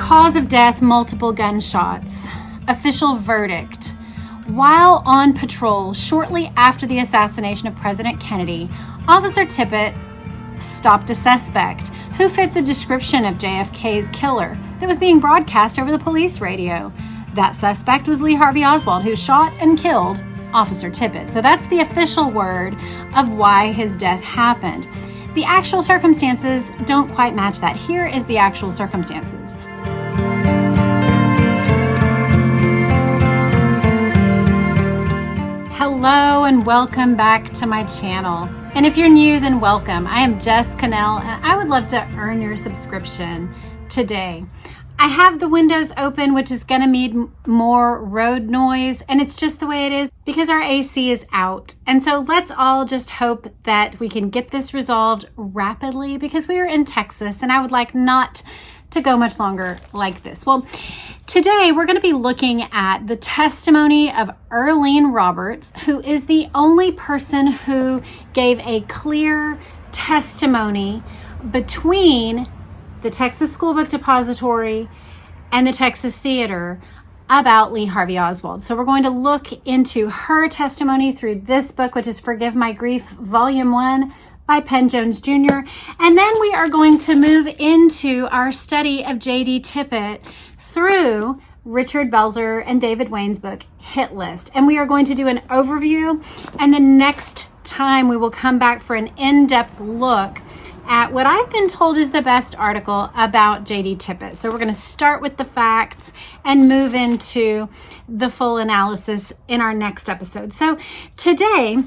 Cause of death, multiple gunshots. Official verdict. While on patrol shortly after the assassination of President Kennedy, Officer Tippit stopped a suspect who fit the description of JFK's killer that was being broadcast over the police radio. That suspect was Lee Harvey Oswald, who shot and killed Officer Tippit. So that's the official word of why his death happened. The actual circumstances don't quite match that. Here is the actual circumstances. Hello and welcome back to my channel. And if you're new, then welcome. I am Jess, Connell, and I would love to earn your subscription today. I have the windows open, which is going to mean more road noise, and it's just the way it is because our AC is out. And so let's all just hope that we can get this resolved rapidly because we are in Texas and I would like not to go much longer like this. Well, today we're going to be looking at the testimony of Erlene Roberts, who is the only person who gave a clear testimony between the Texas School Book Depository and the Texas Theater about Lee Harvey Oswald. So we're going to look into her testimony through this book, which is Forgive My Grief, Volume 1 by Penn Jones Jr. And then we are going to move into our study of JD Tippit through Richard Belzer and David Wayne's book, Hit List. And we are going to do an overview, and the next time we will come back for an in-depth look at what I've been told is the best article about JD Tippit. So we're going to start with the facts and move into the full analysis in our next episode. So today,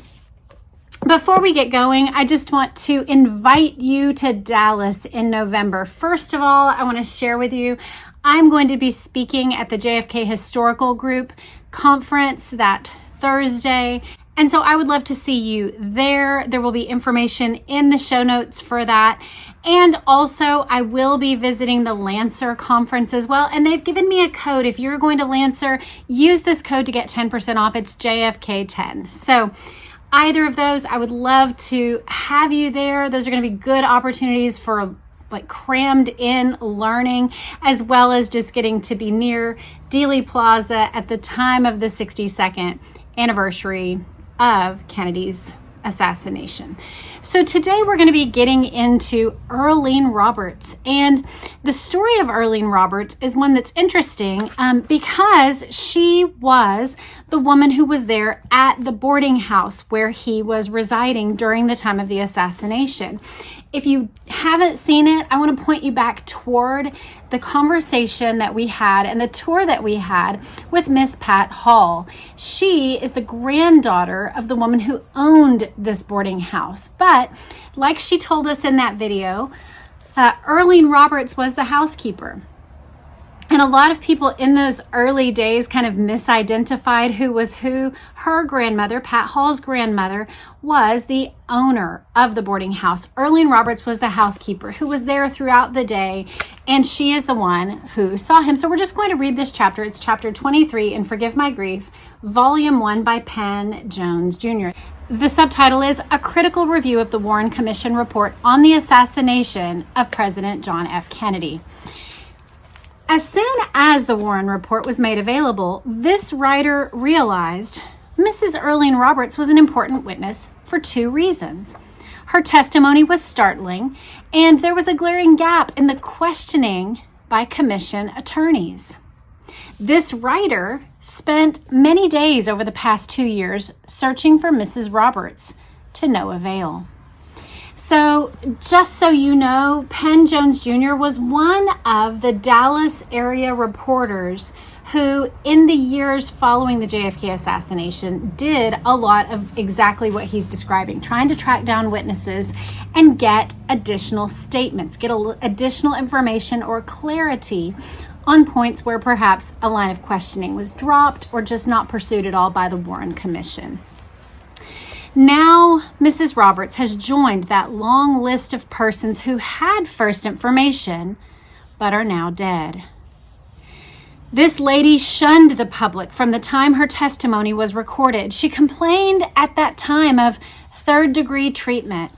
before we get going, I just want to invite you to Dallas in November. First of all, I want to share with you, I'm going to be speaking at the JFK Historical Group Conference that Thursday. And so I would love to see you there. There will be information in the show notes for that. And also I will be visiting the Lancer conference as well. And they've given me a code. If you're going to Lancer, use this code to get 10% off. It's JFK10. So either of those, I would love to have you there. Those are going to be good opportunities for like crammed in learning, as well as just getting to be near Dealey Plaza at the time of the 62nd anniversary of Kennedy's assassination. So today we're going to be getting into Erlene Roberts, and the story of Erlene Roberts is one that's interesting because she was the woman who was there at the boarding house where he was residing during the time of the assassination. If you haven't seen it, I want to point you back toward the conversation that we had and the tour that we had with Miss Pat Hall. She is the granddaughter of the woman who owned this boarding house. But like she told us in that video, Erlene Roberts was the housekeeper. And a lot of people in those early days kind of misidentified who was who. Her grandmother, Pat Hall's grandmother, was the owner of the boarding house. Erlene Roberts was the housekeeper who was there throughout the day, and she is the one who saw him. So we're just going to read this chapter. It's chapter 23 in Forgive My Grief, Volume 1 by Penn Jones Jr. The subtitle is A Critical Review of the Warren Commission Report on the Assassination of President John F. Kennedy. As soon as the Warren Report was made available, this writer realized Mrs. Erlene Roberts was an important witness for two reasons. Her testimony was startling, and there was a glaring gap in the questioning by commission attorneys. This writer spent many days over the past 2 years searching for Mrs. Roberts, to no avail. So just so you know, Penn Jones Jr. was one of the Dallas area reporters who, in the years following the JFK assassination, did a lot of exactly what he's describing, trying to track down witnesses and get additional statements, get additional information or clarity on points where perhaps a line of questioning was dropped or just not pursued at all by the Warren Commission. Now, Mrs. Roberts has joined that long list of persons who had first information, but are now dead. This lady shunned the public from the time her testimony was recorded. She complained at that time of third-degree treatment,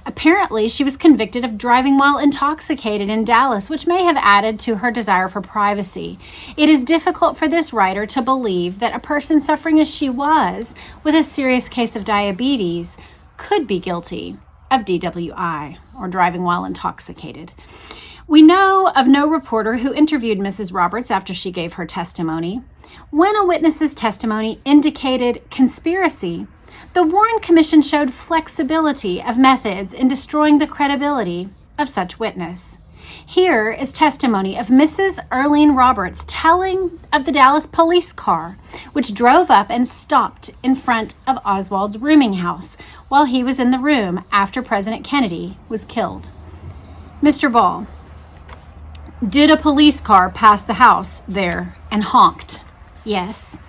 Apparently, she was convicted of driving while intoxicated in Dallas, which may have added to her desire for privacy. It is difficult for this writer to believe that a person suffering as she was, with a serious case of diabetes, could be guilty of DWI, or driving while intoxicated. We know of no reporter who interviewed Mrs. Roberts after she gave her testimony. When a witness's testimony indicated conspiracy, the Warren Commission showed flexibility of methods in destroying the credibility of such witness. Here is testimony of Mrs. Erlene Roberts telling of the Dallas police car, which drove up and stopped in front of Oswald's rooming house while he was in the room after President Kennedy was killed. Mr. Ball, did a police car pass the house there and honked? Yes.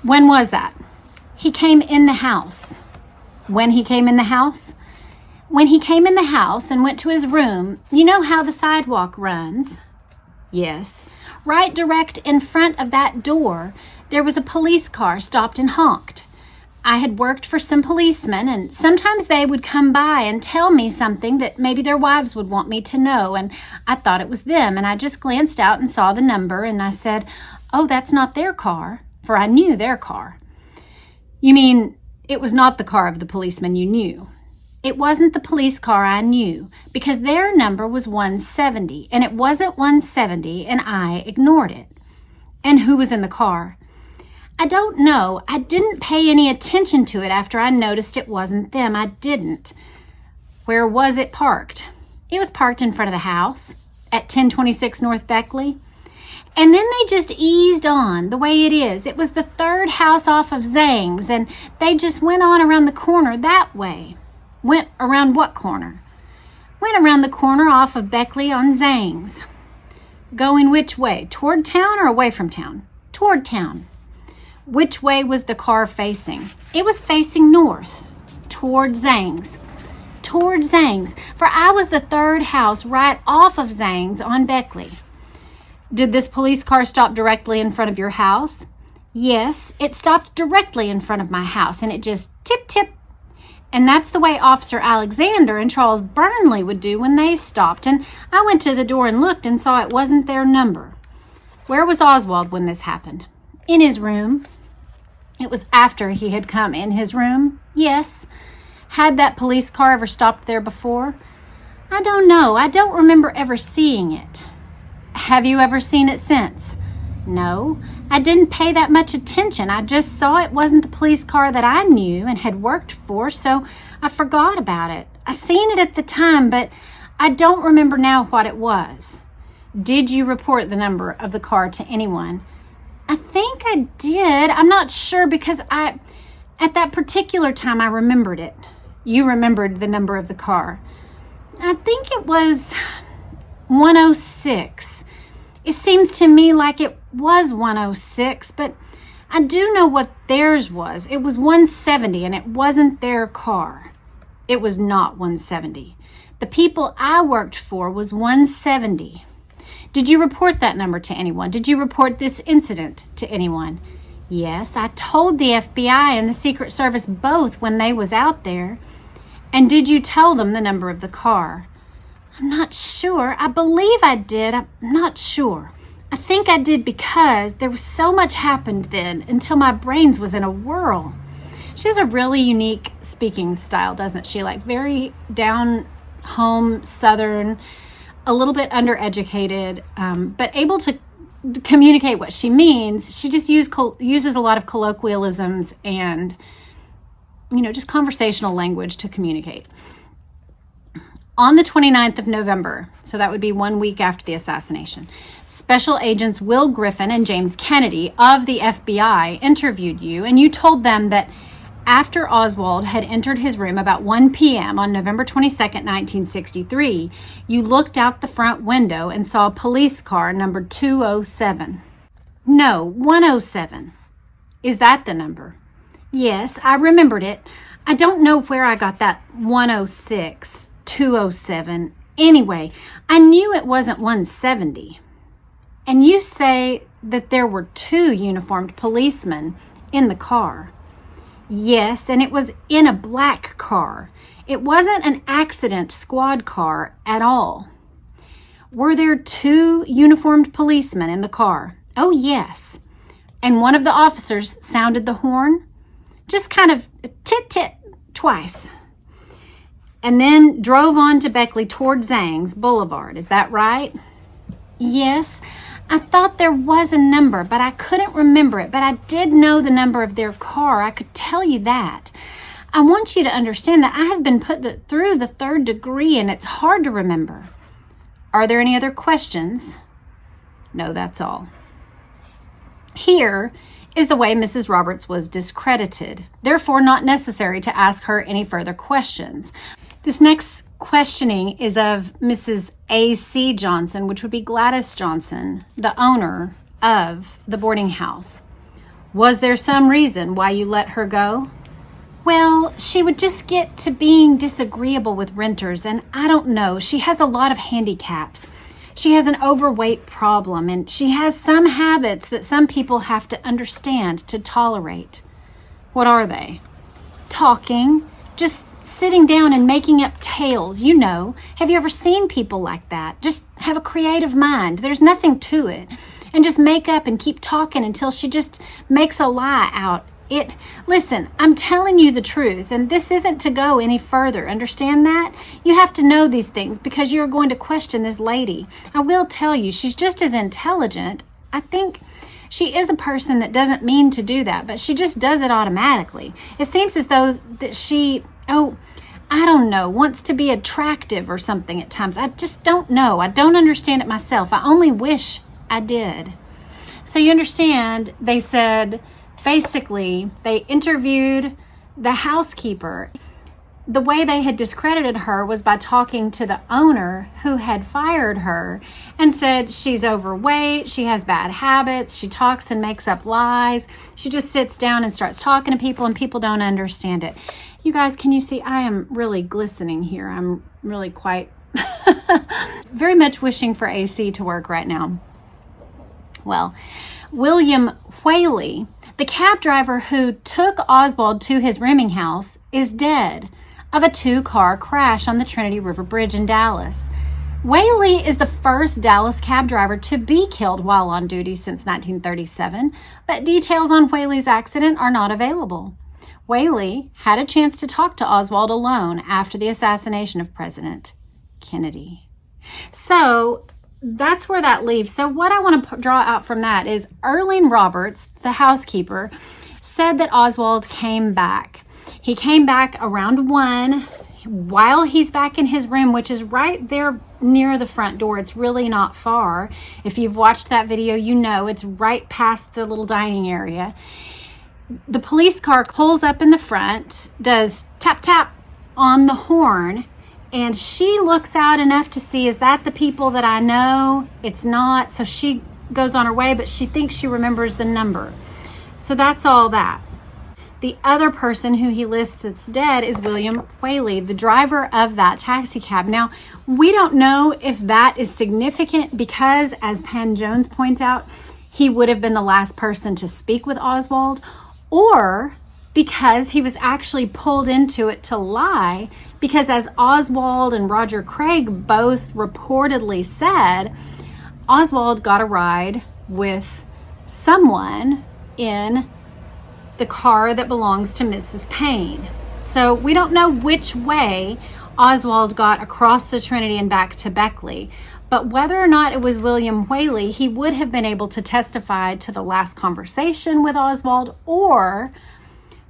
When was that? He came in the house. When he came in the house? When he came in the house and went to his room, you know how the sidewalk runs? Yes. Right direct in front of that door, there was a police car stopped and honked. I had worked for some policemen, and sometimes they would come by and tell me something that maybe their wives would want me to know, and I thought it was them, and I just glanced out and saw the number, and I said, "Oh, that's not their car," for I knew their car. You mean it was not the car of the policeman you knew? It wasn't the police car I knew, because their number was 170, and it wasn't 170, and I ignored it. And who was in the car? I don't know. I didn't pay any attention to it after I noticed it wasn't them. I didn't. Where was it parked? It was parked in front of the house at 1026 North Beckley. And then they just eased on the way it is. It was the third house off of Zang's, and they just went on around the corner that way. Went around what corner? Went around the corner off of Beckley on Zang's. Going which way? Toward town or away from town? Toward town. Which way was the car facing? It was facing north, toward Zang's. Toward Zang's, for I was the third house right off of Zang's on Beckley. Did this police car stop directly in front of your house? Yes, it stopped directly in front of my house, and it just tip. And that's the way Officer Alexander and Charles Burnley would do when they stopped, and I went to the door and looked and saw it wasn't their number. Where was Oswald when this happened? In his room. It was after he had come in his room? Yes. Had that police car ever stopped there before? I don't know. I don't remember ever seeing it. Have you ever seen it since? No, I didn't pay that much attention. I just saw it wasn't the police car that I knew and had worked for, so I forgot about it. I seen it at the time, but I don't remember now what it was. Did you report the number of the car to anyone? I think I did. I'm not sure because at that particular time I remembered it. You remembered the number of the car. I think it was 106. It seems to me like it was 106, but I do know what theirs was. It was 170, and it wasn't their car. It was not 170. The people I worked for was 170. Did you report that number to anyone? Did you report this incident to anyone? Yes, I told the FBI and the Secret Service both when they was out there. And did you tell them the number of the car? I'm not sure. I believe I did. I'm not sure. I think I did because there was so much happened then until my brains was in a whirl. She has a really unique speaking style, doesn't she? Like very down home, Southern, a little bit undereducated, but able to communicate what she means. She just uses a lot of colloquialisms and, just conversational language to communicate. On the 29th of November, so that would be 1 week after the assassination, Special Agents Will Griffin and James Kennedy of the FBI interviewed you, and you told them that after Oswald had entered his room about 1 p.m. on November 22nd, 1963, you looked out the front window and saw a police car numbered 207. No, 107. Is that the number? Yes, I remembered it. I don't know where I got that 106, 207. Anyway, I knew it wasn't 170. And you say that there were 2 uniformed policemen in the car. Yes, and it was in a black car. It wasn't an accident squad car at all. Were there 2 uniformed policemen in the car? Oh, yes. And one of the officers sounded the horn, just kind of tit-tit twice, and then drove on to Beckley toward Zangs Boulevard. Is that right? Yes. I thought there was a number, but I couldn't remember it. But I did know the number of their car. I could tell you that. I want you to understand that I have been put through the 3rd degree, and it's hard to remember. Are there any other questions? No, that's all. Here is the way Mrs. Roberts was discredited, therefore not necessary to ask her any further questions. This next questioning is of Mrs. A.C. Johnson, which would be Gladys Johnson, the owner of the boarding house. Was there some reason why you let her go? Well, she would just get to being disagreeable with renters, and I don't know, she has a lot of handicaps. She has an overweight problem, and she has some habits that some people have to understand to tolerate. What are they? Talking, just sitting down and making up tales, you know. Have you ever seen people like that? Just have a creative mind. There's nothing to it. And just make up and keep talking until she just makes a lie out. Listen, I'm telling you the truth, and this isn't to go any further. Understand that? You have to know these things because you're going to question this lady. I will tell you, she's just as intelligent. I think she is a person that doesn't mean to do that, but she just does it automatically. It seems as though that she, I don't know, wants to be attractive or something at times. I just don't know. I don't understand it myself. I only wish I did. So you understand, they said, basically, they interviewed the housekeeper. The way they had discredited her was by talking to the owner who had fired her and said she's overweight, she has bad habits, she talks and makes up lies, she just sits down and starts talking to people and people don't understand it. You guys, can you see I am really glistening here? I'm really quite very much wishing for AC to work right now. Well, William Whaley, the cab driver who took Oswald to his rooming house, is dead of a 2-car crash on the Trinity River Bridge in Dallas. Whaley is the first Dallas cab driver to be killed while on duty since 1937, but details on Whaley's accident are not available. Whaley had a chance to talk to Oswald alone after the assassination of President Kennedy. So that's where that leaves. So what I want to draw out from that is Erlene Roberts, the housekeeper, said that Oswald came back. He came back around 1 while he's back in his room, which is right there near the front door. It's really not far. If you've watched that video, you know it's right past the little dining area. The police car pulls up in the front, does tap tap on the horn, and she looks out enough to see, is that the people that I know? It's not. So she goes on her way, but she thinks she remembers the number. So that's all that. The other person who he lists that's dead is William Whaley, the driver of that taxi cab. Now, we don't know if that is significant because, as Penn Jones points out, he would have been the last person to speak with Oswald, or because he was actually pulled into it to lie, because as Oswald and Roger Craig both reportedly said, Oswald got a ride with someone in the car that belongs to Mrs. Paine. So we don't know which way Oswald got across the Trinity and back to Beckley, but whether or not it was William Whaley, he would have been able to testify to the last conversation with Oswald or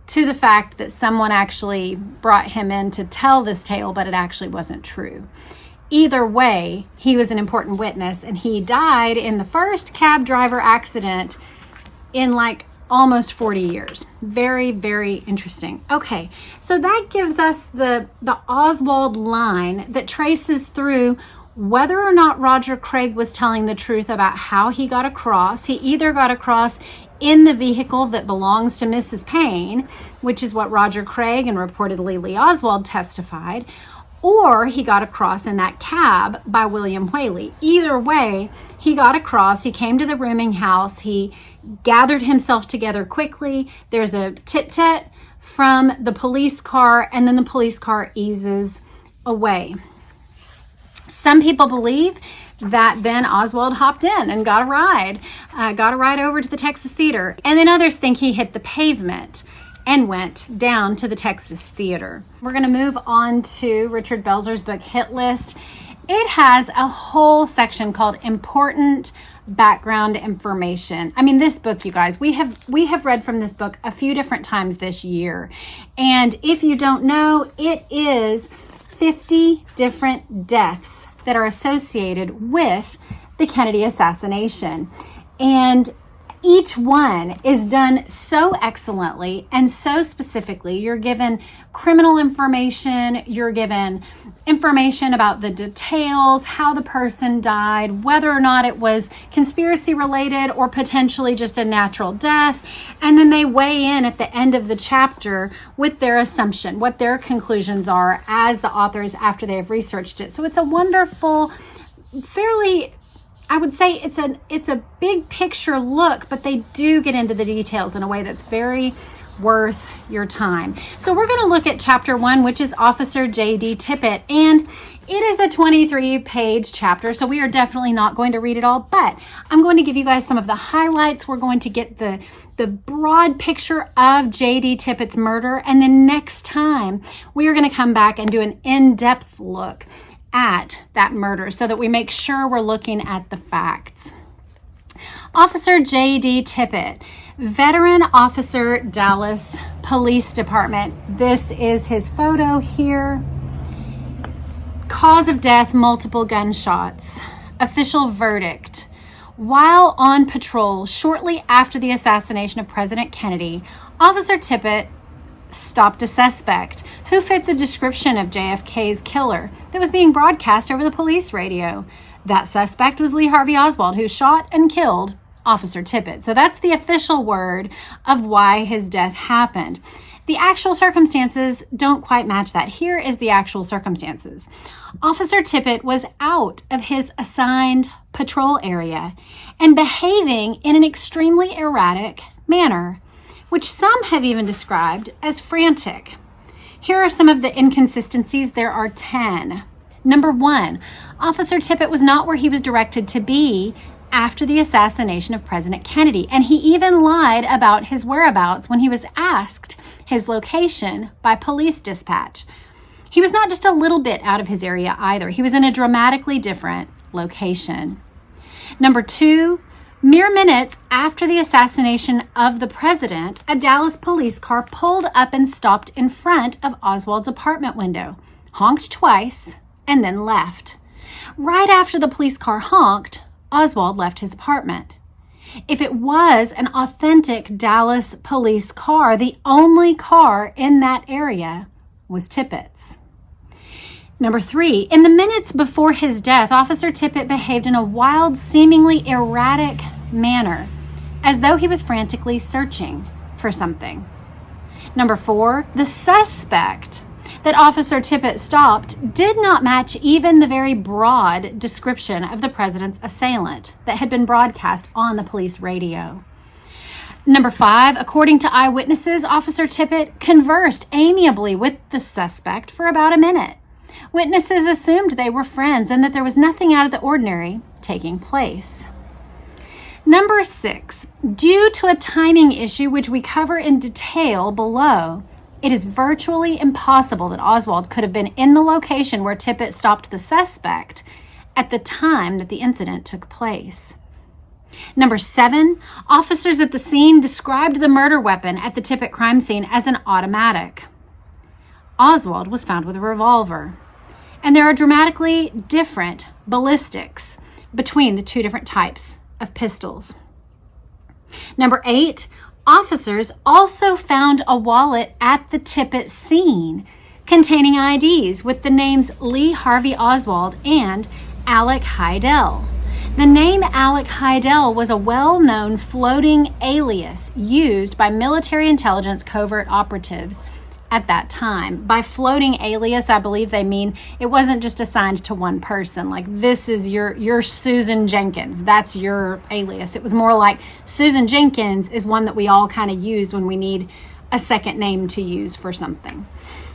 to the fact that someone actually brought him in to tell this tale, but it actually wasn't true. Either way, he was an important witness, and he died in the first cab driver accident in like almost 40 years. Very, very interesting. Okay, so that gives us the Oswald line that traces through whether or not Roger Craig was telling the truth about how he got across. He either got across in the vehicle that belongs to Mrs. Paine, which is what Roger Craig and reportedly Lee Oswald testified, or he got across in that cab by William Whaley. Either way, he got across, he came to the rooming house, he gathered himself together quickly. There's a tit-tat from the police car, and then the police car eases away. Some people believe that then Oswald hopped in and got a ride over to the Texas Theater. And then others think he hit the pavement and went down to the Texas Theater. We're going to move on to Richard Belzer's book, Hit List. It has a whole section called Important Background Information. I mean, this book, you guys, we have read from this book a few different times this year. And if you don't know, it is 50 different deaths that are associated with the Kennedy assassination. And each one is done so excellently and so specifically. You're given criminal information, you're given information about the details, how the person died, whether or not it was conspiracy related or potentially just a natural death. And then they weigh in at the end of the chapter with their assumption, what their conclusions are as the authors after they have researched it. So it's a wonderful, fairly, I would say it's a big picture look, but they do get into the details in a way that's very worth your time. So we're going to look at chapter 1, which is Officer JD Tippit, and it is a 23-page chapter, so we are definitely not going to read it all, but I'm going to give you guys some of the highlights. We're going to get the broad picture of JD Tippit's murder, and then next time we are going to come back and do an in-depth look at that murder so that we make sure we're looking at the facts. Officer JD Tippit, veteran officer, Dallas Police Department. This is his photo here. Cause of death, multiple gunshots. Official verdict. While on patrol shortly after the assassination of President Kennedy, Officer Tippit stopped a suspect who fit the description of JFK's killer that was being broadcast over the police radio. That suspect was Lee Harvey Oswald, who shot and killed Officer Tippit. So that's the official word of why his death happened. The actual circumstances don't quite match that. Here is the actual circumstances. Officer Tippit was out of his assigned patrol area and behaving in an extremely erratic manner, which some have even described as frantic. Here are some of the inconsistencies. There are 10. Number 1, Officer Tippit was not where he was directed to be after the assassination of President Kennedy, and he even lied about his whereabouts when he was asked his location by police dispatch. He was not just a little bit out of his area either. He was in a dramatically different location. Number 2, mere minutes after the assassination of the president, a Dallas police car pulled up and stopped in front of Oswald's apartment window, honked twice, and then left. Right after the police car honked, Oswald left his apartment. If it was an authentic Dallas police car, the only car in that area was Tippit's. Number 3, in the minutes before his death, Officer Tippit behaved in a wild, seemingly erratic manner, as though he was frantically searching for something. Number 4, the suspect that Officer Tippit stopped did not match even the very broad description of the president's assailant that had been broadcast on the police radio. Number 5, according to eyewitnesses, Officer Tippit conversed amiably with the suspect for about a minute. Witnesses assumed they were friends and that there was nothing out of the ordinary taking place. Number 6, due to a timing issue which we cover in detail below, it is virtually impossible that Oswald could have been in the location where Tippit stopped the suspect at the time that the incident took place. Number 7, officers at the scene described the murder weapon at the Tippit crime scene as an automatic. Oswald was found with a revolver. And there are dramatically different ballistics between the two different types of pistols. Number 8, officers also found a wallet at the Tippit scene containing IDs with the names Lee Harvey Oswald and Alec Heidel. The name Alec Heidel was a well-known floating alias used by military intelligence covert operatives at that time. By floating alias, I believe they mean it wasn't just assigned to one person. Like, this is your Susan Jenkins. That's your alias. It was more like Susan Jenkins is one that we all kind of use when we need a second name to use for something.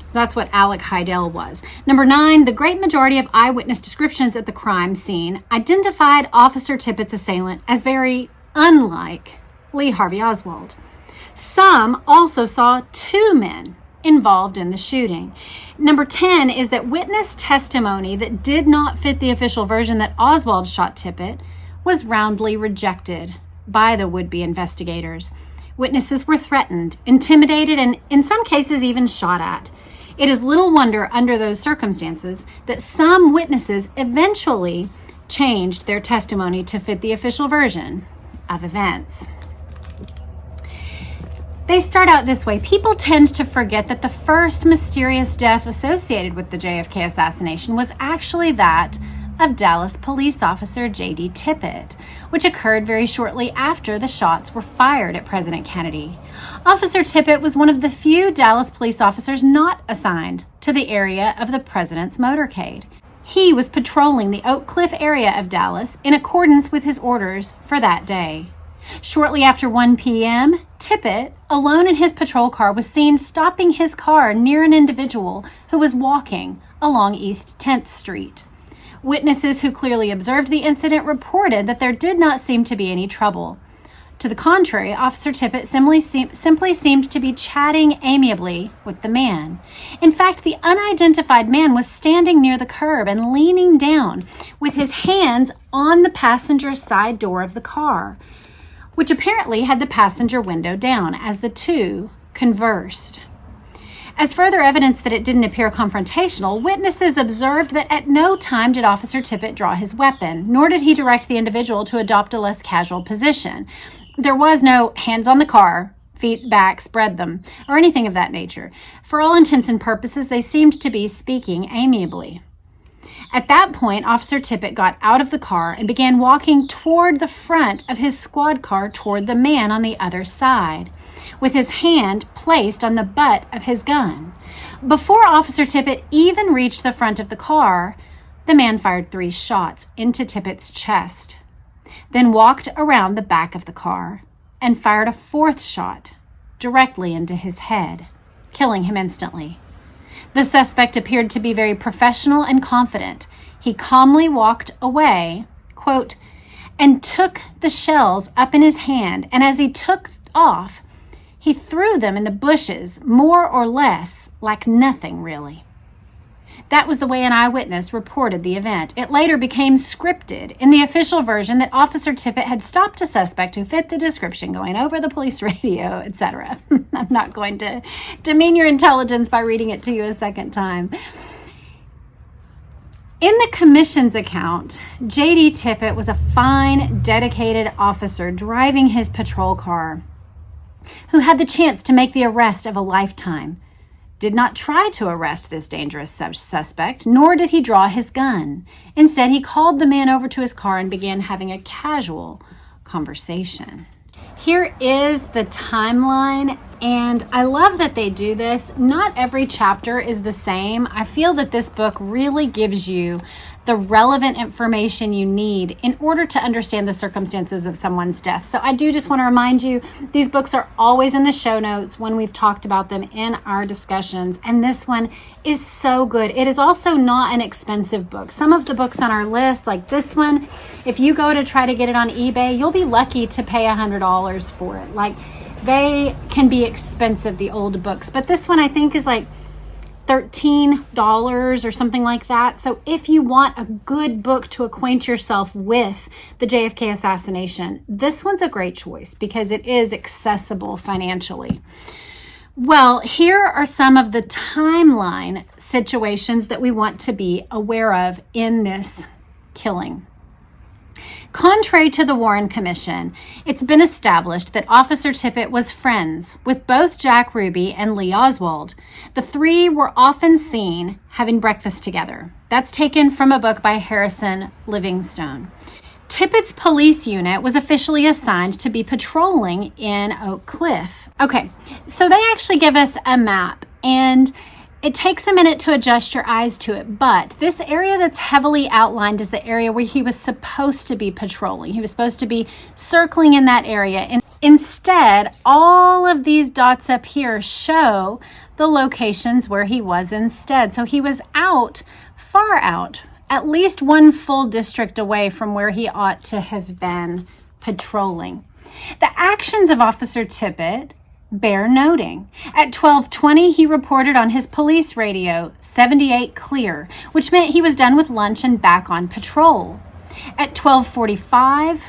So that's what Alec Heidel was. Number 9, the great majority of eyewitness descriptions at the crime scene identified Officer Tippit's assailant as very unlike Lee Harvey Oswald. Some also saw 2 men involved in the shooting. Number 10 is that witness testimony that did not fit the official version that Oswald shot Tippit was roundly rejected by the would-be investigators. Witnesses were threatened, intimidated, and in some cases even shot at. It is little wonder under those circumstances that some witnesses eventually changed their testimony to fit the official version of events. They start out this way. People tend to forget that the first mysterious death associated with the JFK assassination was actually that of Dallas police officer JD Tippit, which occurred very shortly after the shots were fired at President Kennedy. Officer Tippit was one of the few Dallas police officers not assigned to the area of the president's motorcade. He was patrolling the Oak Cliff area of Dallas in accordance with his orders for that day. Shortly after 1 p.m., Tippit, alone in his patrol car, was seen stopping his car near an individual who was walking along East 10th Street. Witnesses who clearly observed the incident reported that there did not seem to be any trouble. To the contrary, Officer Tippit simply seemed to be chatting amiably with the man. In fact, the unidentified man was standing near the curb and leaning down with his hands on the passenger side door of the car, which apparently had the passenger window down as the two conversed. As further evidence that it didn't appear confrontational, witnesses observed that at no time did Officer Tippit draw his weapon, nor did he direct the individual to adopt a less casual position. There was no hands on the car, feet back, spread them, or anything of that nature. For all intents and purposes, they seemed to be speaking amiably. At that point, Officer Tippit got out of the car and began walking toward the front of his squad car toward the man on the other side, with his hand placed on the butt of his gun. Before Officer Tippit even reached the front of the car, the man fired 3 shots into Tippit's chest, then walked around the back of the car and fired a 4th shot directly into his head, killing him instantly. The suspect appeared to be very professional and confident. He calmly walked away, quote, and took the shells up in his hand, and as he took off, he threw them in the bushes, more or less like nothing really. That was the way an eyewitness reported the event. It later became scripted in the official version that Officer Tippit had stopped a suspect who fit the description going over the police radio, etc. I'm not going to demean your intelligence by reading it to you a second time. In the commission's account, JD Tippit was a fine, dedicated officer driving his patrol car who had the chance to make the arrest of a lifetime. Did not try to arrest this dangerous suspect, nor did he draw his gun. Instead, he called the man over to his car and began having a casual conversation. Here is the timeline, and I love that they do this. Not every chapter is the same. I feel that this book really gives you the relevant information you need in order to understand the circumstances of someone's death. So I do just want to remind you, these books are always in the show notes when we've talked about them in our discussions, and this one is so good. It is also not an expensive book. Some of the books on our list, like this one, if you go to try to get it on eBay, you'll be lucky to pay $100 for it. Like, they can be expensive, the old books, but this one I think is like $13 or something like that. So if you want a good book to acquaint yourself with the JFK assassination, this one's a great choice because it is accessible financially. Well, here are some of the timeline situations that we want to be aware of in this killing. Contrary to the Warren Commission, it's been established that Officer Tippit was friends with both Jack Ruby and Lee Oswald. The three were often seen having breakfast together. That's taken from a book by Harrison Livingstone. Tippit's police unit was officially assigned to be patrolling in Oak Cliff. Okay, so they actually give us a map, and it takes a minute to adjust your eyes to it, but this area that's heavily outlined is the area where he was supposed to be patrolling. He was supposed to be circling in that area. And Instead, all of these dots up here show the locations where he was instead. So he was out, far out, at least one full district away from where he ought to have been patrolling. The actions of Officer Tippit bear noting. At 12:20, he reported on his police radio, 78 clear, which meant he was done with lunch and back on patrol. At 12:45,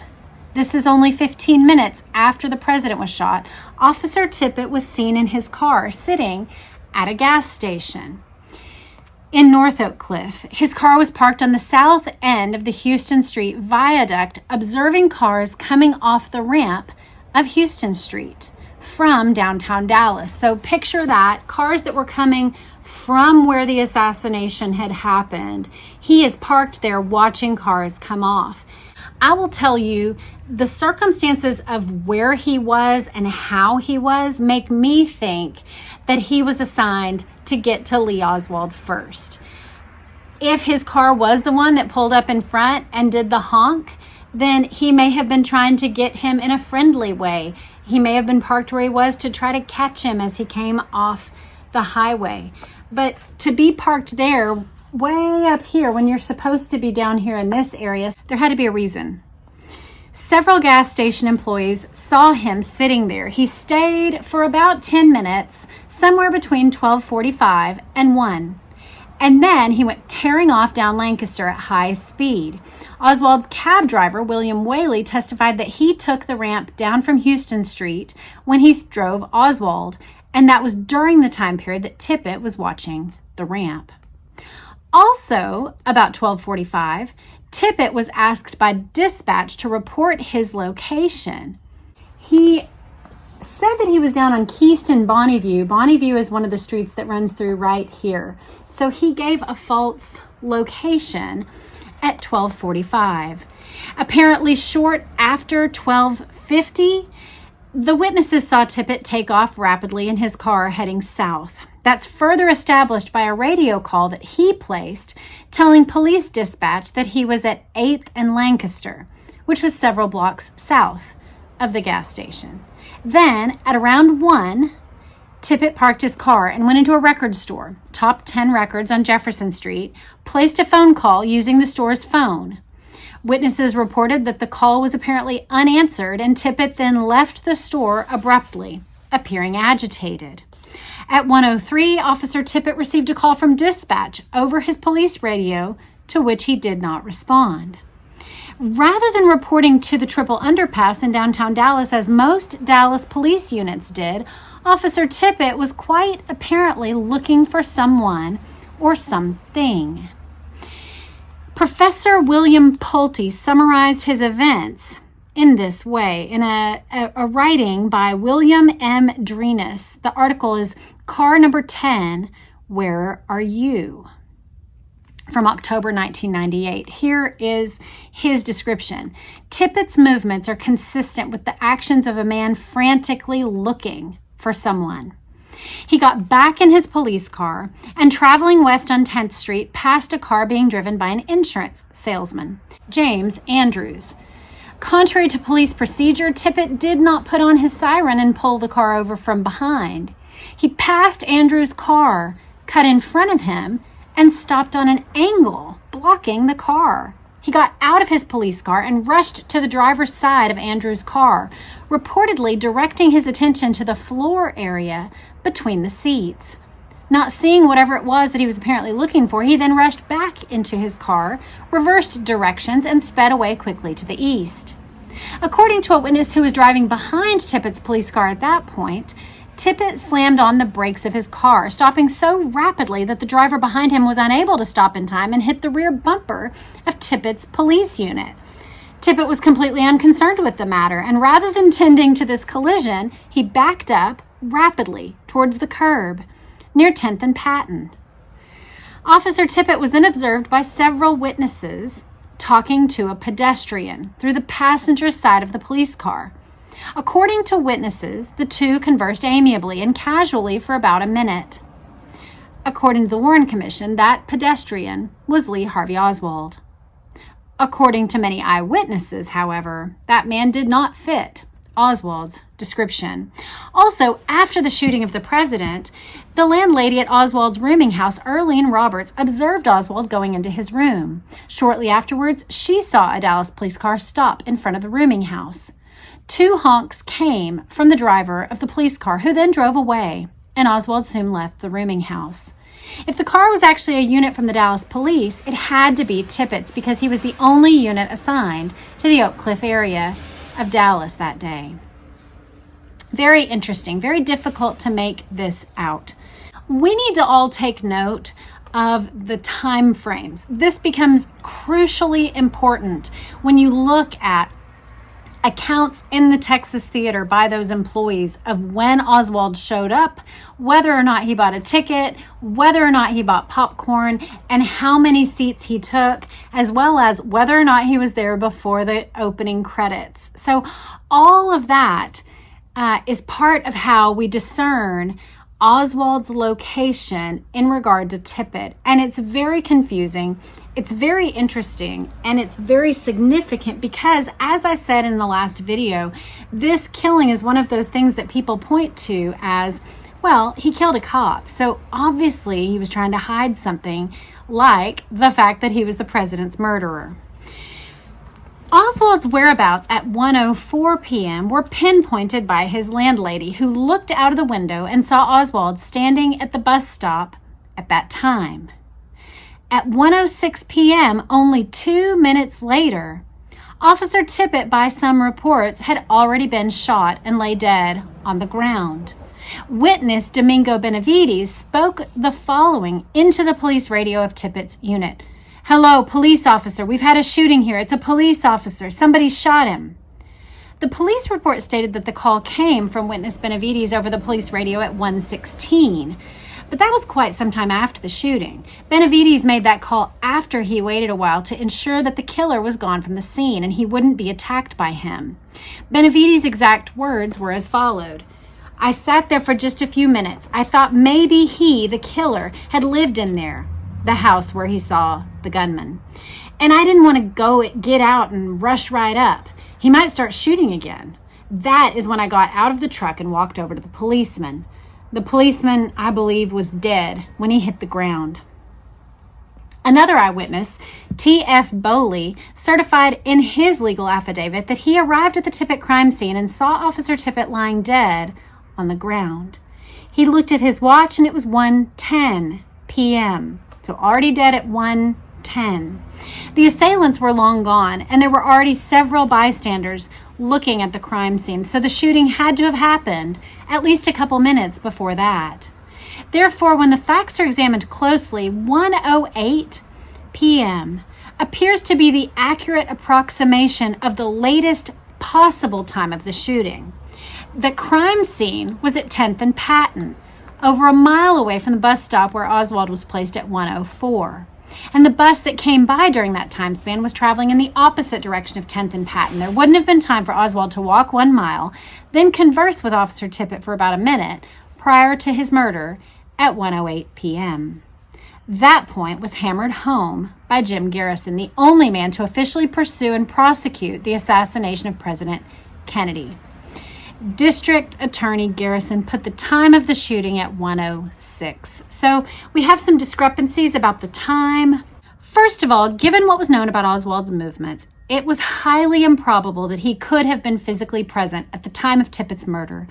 this is only 15 minutes after the president was shot, Officer Tippit was seen in his car sitting at a gas station in North Oak Cliff. His car was parked on the south end of the Houston Street Viaduct, observing cars coming off the ramp of Houston Street from downtown Dallas. So picture that, cars that were coming from where the assassination had happened. He is parked there watching cars come off. I will tell you, the circumstances of where he was and how he was make me think that he was assigned to get to Lee Oswald first. If his car was the one that pulled up in front and did the honk, then he may have been trying to get him in a friendly way. He may have been parked where he was to try to catch him as he came off the highway. But to be parked there, way up here, when you're supposed to be down here in this area, there had to be a reason. Several gas station employees saw him sitting there. He stayed for about 10 minutes, somewhere between 12:45 and 1. And then he went tearing off down Lancaster at high speed. Oswald's cab driver, William Whaley, testified that he took the ramp down from Houston Street when he drove Oswald, and that was during the time period that Tippit was watching the ramp. Also, about 12:45, Tippit was asked by dispatch to report his location. He said that he was down on Keyston Bonneview. Bonneview is one of the streets that runs through right here. So he gave a false location at 12:45. Apparently short after 12:50, the witnesses saw Tippit take off rapidly in his car heading south. That's further established by a radio call that he placed telling police dispatch that he was at 8th and Lancaster, which was several blocks south of the gas station. Then, at around 1, Tippit parked his car and went into a record store, Top 10 Records on Jefferson Street, placed a phone call using the store's phone. Witnesses reported that the call was apparently unanswered, and Tippit then left the store abruptly, appearing agitated. At 1:03, Officer Tippit received a call from dispatch over his police radio, to which he did not respond. Rather than reporting to the Triple Underpass in downtown Dallas, as most Dallas police units did, Officer Tippit was quite apparently looking for someone or something. Professor William Pulte summarized his events in this way in a writing by William M. Drenus. The article is Car Number 10, Where Are You? From October 1998. Here is his description. Tippit's movements are consistent with the actions of a man frantically looking for someone. He got back in his police car and, traveling west on 10th Street, passed a car being driven by an insurance salesman, James Andrews. Contrary to police procedure, Tippit did not put on his siren and pull the car over from behind. He passed Andrews' car, cut in front of him, and stopped on an angle, blocking the car. He got out of his police car and rushed to the driver's side of Andrews' car, reportedly directing his attention to the floor area between the seats. Not seeing whatever it was that he was apparently looking for, he then rushed back into his car, reversed directions, and sped away quickly to the east. According to a witness who was driving behind Tippit's police car at that point, Tippit slammed on the brakes of his car, stopping so rapidly that the driver behind him was unable to stop in time and hit the rear bumper of Tippit's police unit. Tippit was completely unconcerned with the matter, and rather than tending to this collision, he backed up rapidly towards the curb near 10th and Patton. Officer Tippit was then observed by several witnesses talking to a pedestrian through the passenger side of the police car. According to witnesses, the two conversed amiably and casually for about a minute. According to the Warren Commission, that pedestrian was Lee Harvey Oswald. According to many eyewitnesses, however, that man did not fit Oswald's description. Also, after the shooting of the president, the landlady at Oswald's rooming house, Erlene Roberts, observed Oswald going into his room. Shortly afterwards, she saw a Dallas police car stop in front of the rooming house. 2 honks came from the driver of the police car, who then drove away, and Oswald soon left the rooming house. If the car was actually a unit from the Dallas police, it had to be Tippit's because he was the only unit assigned to the Oak Cliff area of Dallas that day. Very interesting, very difficult to make this out. We need to all take note of the time frames. This becomes crucially important when you look at accounts in the Texas theater by those employees of when Oswald showed up, whether or not he bought a ticket, whether or not he bought popcorn, and how many seats he took, as well as whether or not he was there before the opening credits. So all of that is part of how we discern Oswald's location in regard to Tippit. And it's very confusing, it's very interesting, and it's very significant because, as I said in the last video, this killing is one of those things that people point to as, well, he killed a cop. So obviously he was trying to hide something, like the fact that he was the president's murderer. Oswald's whereabouts at 1:04 p.m. were pinpointed by his landlady, who looked out of the window and saw Oswald standing at the bus stop at that time. At 1:06 p.m., only 2 minutes later, Officer Tippit, by some reports, had already been shot and lay dead on the ground. Witness Domingo Benavides spoke the following into the police radio of Tippit's unit. "Hello, police officer. We've had a shooting here. It's a police officer. Somebody shot him." The police report stated that the call came from witness Benavides over the police radio at 1:16. But that was quite some time after the shooting. Benavides made that call after he waited a while to ensure that the killer was gone from the scene and he wouldn't be attacked by him. Benavides' exact words were as followed. "I sat there for just a few minutes. I thought maybe he, the killer, had lived in there," the house where he saw the gunman. "And I didn't want to get out and rush right up. He might start shooting again. That is when I got out of the truck and walked over to the policeman. The policeman, I believe, was dead when he hit the ground." Another eyewitness, T.F. Boley, certified in his legal affidavit that he arrived at the Tippit crime scene and saw Officer Tippit lying dead on the ground. He looked at his watch and it was 1:10 p.m., so already dead at 1:10. The assailants were long gone, and there were already several bystanders looking at the crime scene, so the shooting had to have happened at least a couple minutes before that. Therefore, when the facts are examined closely, 1:08 p.m. appears to be the accurate approximation of the latest possible time of the shooting. The crime scene was at 10th and Patton, over a mile away from the bus stop where Oswald was placed at 1:04. And the bus that came by during that time span was traveling in the opposite direction of 10th and Patton. There wouldn't have been time for Oswald to walk 1 mile, then converse with Officer Tippit for about a minute prior to his murder at 1:08 p.m. That point was hammered home by Jim Garrison, the only man to officially pursue and prosecute the assassination of President Kennedy. District Attorney Garrison put the time of the shooting at 1:06. So we have some discrepancies about the time. First of all, given what was known about Oswald's movements, it was highly improbable that he could have been physically present at the time of Tippit's murder.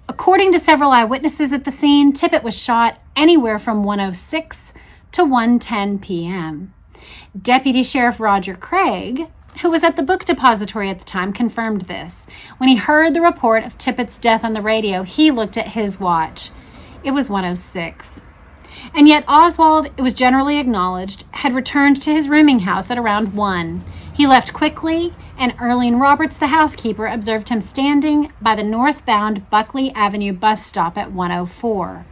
According to several eyewitnesses at the scene, Tippit was shot anywhere from 1:06 to 1:10 p.m. Deputy Sheriff Roger Craig, who was at the book depository at the time, confirmed this. When he heard the report of Tippit's death on the radio, he looked at his watch. It was 1:06. And yet Oswald, it was generally acknowledged, had returned to his rooming house at around 1. He left quickly, and Erlene Roberts, the housekeeper, observed him standing by the northbound Buckley Avenue bus stop at 1:04.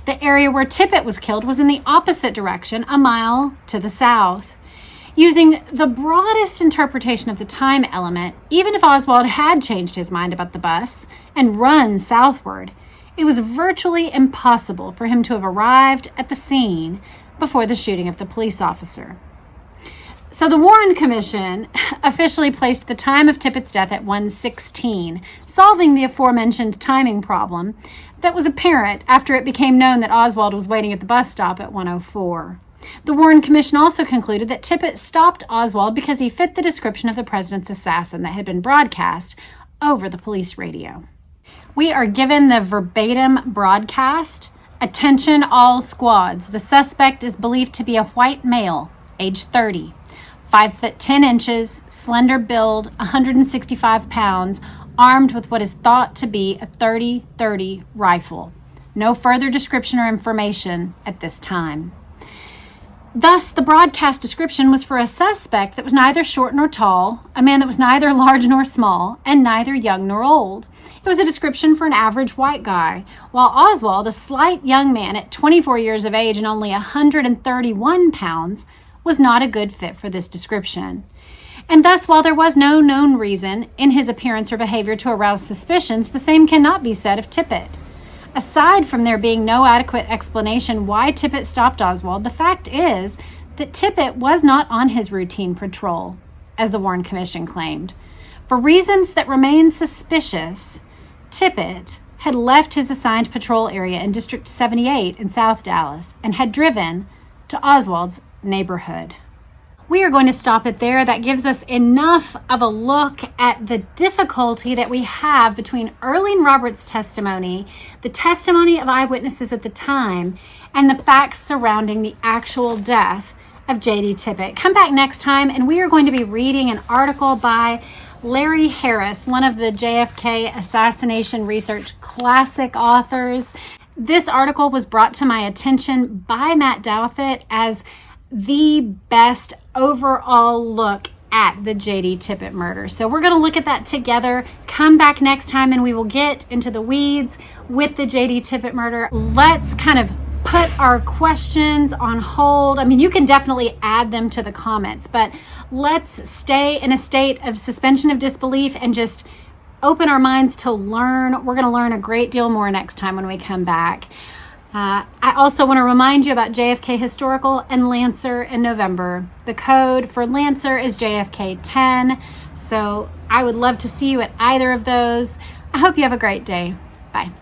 The area where Tippit was killed was in the opposite direction, a mile to the south. Using the broadest interpretation of the time element, even if Oswald had changed his mind about the bus and run southward, it was virtually impossible for him to have arrived at the scene before the shooting of the police officer. So the Warren Commission officially placed the time of Tippit's death at 1:16, solving the aforementioned timing problem that was apparent after it became known that Oswald was waiting at the bus stop at 1:04. The Warren Commission also concluded that Tippit stopped Oswald because he fit the description of the president's assassin that had been broadcast over the police radio. We are given the verbatim broadcast. Attention all squads. The suspect is believed to be a white male, age 30, 5 foot 10 inches, slender build, 165 pounds, armed with what is thought to be a .30-30 rifle. No further description or information at this time. Thus, the broadcast description was for a suspect that was neither short nor tall, a man that was neither large nor small, and neither young nor old. It was a description for an average white guy, while Oswald, a slight young man at 24 years of age and only 131 pounds, was not a good fit for this description. And thus, while there was no known reason in his appearance or behavior to arouse suspicions, the same cannot be said of Tippit. Aside from there being no adequate explanation why Tippit stopped Oswald, the fact is that Tippit was not on his routine patrol, as the Warren Commission claimed. For reasons that remain suspicious, Tippit had left his assigned patrol area in District 78 in South Dallas and had driven to Oswald's neighborhood. We are going to stop it there. That gives us enough of a look at the difficulty that we have between Erlene Roberts' testimony, the testimony of eyewitnesses at the time, and the facts surrounding the actual death of JD Tippit. Come back next time, and we are going to be reading an article by Larry Harris, one of the JFK assassination research classic authors. This article was brought to my attention by Matt Douthat as the best overall look at the JD Tippit murder. So we're going to look at that together. Come back next time and we will get into the weeds with the JD Tippit murder. Let's kind of put our questions on hold. I mean, you can definitely add them to the comments, but let's stay in a state of suspension of disbelief and just open our minds to learn. We're going to learn a great deal more next time when we come back. I also want to remind you about JFK Historical and Lancer in November. The code for Lancer is JFK 10. So I would love to see you at either of those. I hope you have a great day. Bye.